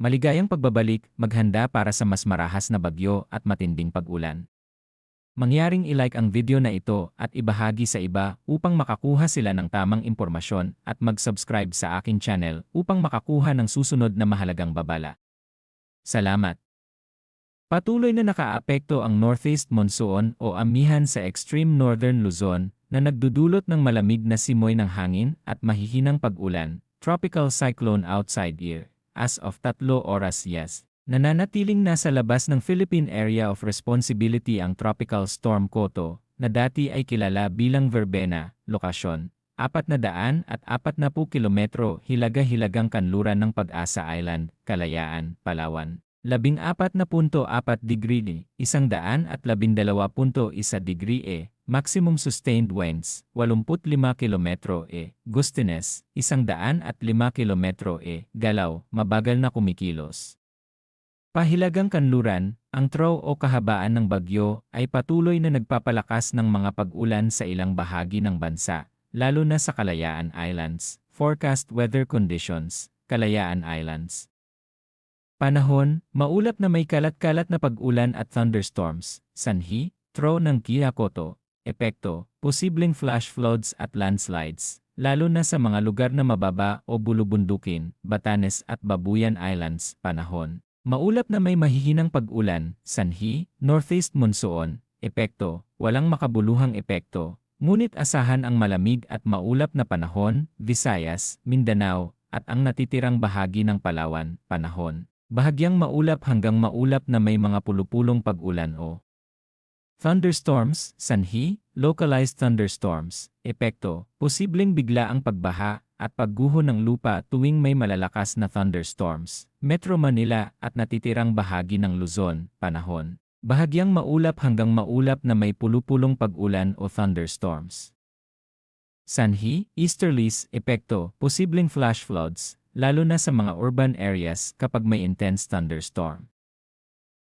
Maligayang pagbabalik, maghanda para sa mas marahas na bagyo at matinding pag-ulan. Mangyaring i-like ang video na ito at ibahagi sa iba upang makakuha sila ng tamang impormasyon at mag-subscribe sa aking channel upang makakuha ng susunod na mahalagang babala. Salamat! Patuloy na nakaapekto ang Northeast Monsoon o amihan sa extreme northern Luzon na nagdudulot ng malamig na simoy ng hangin at mahihinang pag-ulan, tropical cyclone outside ear. As of 3 oras yes, nananatiling nasa labas ng Philippine Area of Responsibility ang Tropical Storm Koto, na dati ay kilala bilang Verbena, lokasyon, 440 kilometro hilaga-hilagang kanluran ng Pag-asa Island, Kalayaan, Palawan. 14.4 degree, 112.1 degree maximum sustained winds, 85 kilometro gustiness, 105 kilometro galaw, mabagal na kumikilos. Pahilagang kanluran, ang trough o kahabaan ng bagyo ay patuloy na nagpapalakas ng mga pag-ulan sa ilang bahagi ng bansa, lalo na sa Kalayaan Islands. Forecast weather conditions, Kalayaan Islands. Panahon, maulap na may kalat-kalat na pag-ulan at thunderstorms, sanhi, trough ng Kiakoto, epekto, posibleng flash floods at landslides, lalo na sa mga lugar na mababa o bulubundukin, Batanes at Babuyan Islands. Panahon, maulap na may mahihinang pag-ulan, sanhi, northeast monsoon, epekto, walang makabuluhang epekto, ngunit asahan ang malamig at maulap na panahon, Visayas, Mindanao, at ang natitirang bahagi ng Palawan. Panahon, bahagyang maulap hanggang maulap na may mga pulupulong pag-ulan o thunderstorms, sanhi, localized thunderstorms, epekto, posibleng biglaang pagbaha at pagguho ng lupa tuwing may malalakas na thunderstorms. Metro Manila at natitirang bahagi ng Luzon. Panahon, bahagyang maulap hanggang maulap na may pulupulong pag-ulan o thunderstorms. Sanhi, easterlies, epekto, posibleng flash floods, lalo na sa mga urban areas kapag may intense thunderstorm.